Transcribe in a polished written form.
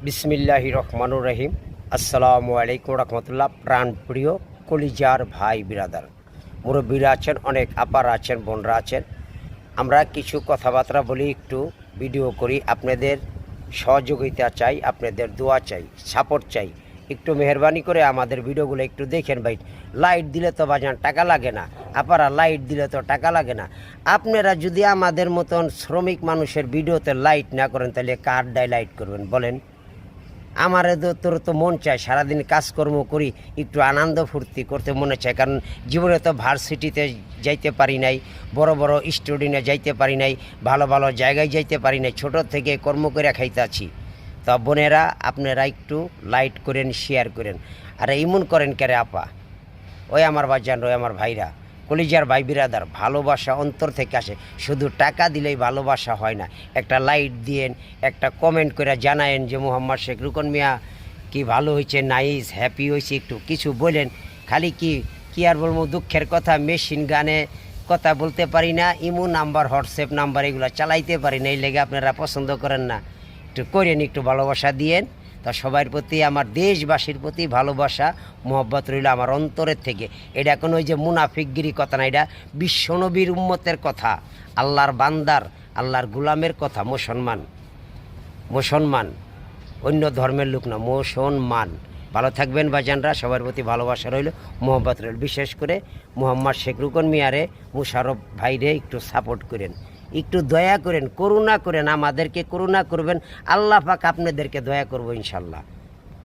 বিসমিল্লাহির রহমানুর রহিম। আসসালামু আলাইকুম রহমতুল্লাহ। প্রাণপ্রিয় কলিজার ভাই বিরাদার, মুরব্বীরা আছেন, অনেক আপারা আছেন, বোনরা আছেন। আমরা কিছু কথাবার্তা বলি, একটু ভিডিও করি। আপনাদের সহযোগিতা চাই, আপনাদের দোয়া চাই, সাপোর্ট চাই। একটু মেহরবানি করে আমাদের ভিডিওগুলো একটু দেখেন ভাই। লাইট দিলে তো বাজান টাকা লাগে না, আপারা লাইট দিলে তো টাকা লাগে না। আপনারা যদি আমাদের মতন শ্রমিক মানুষের ভিডিওতে লাইট না করেন, তাহলে কার ডায় লাইট করবেন বলেন? আমার তোর তো মন চায় সারাদিন কাজকর্ম করি, একটু আনন্দ ফুর্তি করতে মনে চায়। কারণ জীবনে তো ভার্সিটিতে যাইতে পারি নাই, বড় বড় স্টুডেন্টে যাইতে পারি নাই, ভালো ভালো জায়গায় যাইতে পারি নাই, ছোটো থেকে কর্ম করে খাইতে আছি। তা বোনেরা, আপনারা একটু লাইট করেন, শেয়ার করেন। আর ইমন করেন কেরে আপা, ওই আমার বাজান, ওই আমার ভাইরা, কলিজার ভাই বিরাদার, ভালোবাসা অন্তর থেকে আসে। শুধু টাকা দিলেই ভালোবাসা হয় না। একটা লাইট দিয়েন, একটা কমেন্ট করে জানায়েন যে মোহাম্মদ শেখ রুকন মিয়া কি ভালো হয়েছে, নাইস, হ্যাপি হয়েছে, একটু কিছু বলেন। খালি কি আর বলবো, দুঃখের কথা, মেশিন গানে কথা বলতে পারি না, ইমো নাম্বার, হোয়াটসঅ্যাপ নাম্বার এগুলো চালাইতে পারি না। এই লেগে আপনারা পছন্দ করেন না। একটু করেন, একটু ভালোবাসা দিয়েন। তা সবার প্রতি, আমার দেশবাসীর প্রতি ভালোবাসা, মোহব্বত রইল আমার অন্তরের থেকে। এটা কোনো ওই যে মুনাফিকগিরি কথা না, এটা বিশ্বনবীর উম্মতের কথা, আল্লাহর বান্দার, আল্লাহর গুলামের কথা। মুসলমান অন্য ধর্মের লোক না, মুসলমান। ভালো থাকবেন ভাইজানরা, সবার প্রতি ভালোবাসা রইল, মোহব্বত রইল। বিশেষ করে মোহাম্মদ শেখ রুকন মিয়ারে, মুশারফ ভাইরে একটু সাপোর্ট করেন, একটু দয়া করেন, করুণা করেন, আমাদেরকে করুণা করবেন। আল্লাহ পাক আপনাদেরকে দয়া করবো ইনশাল্লাহ।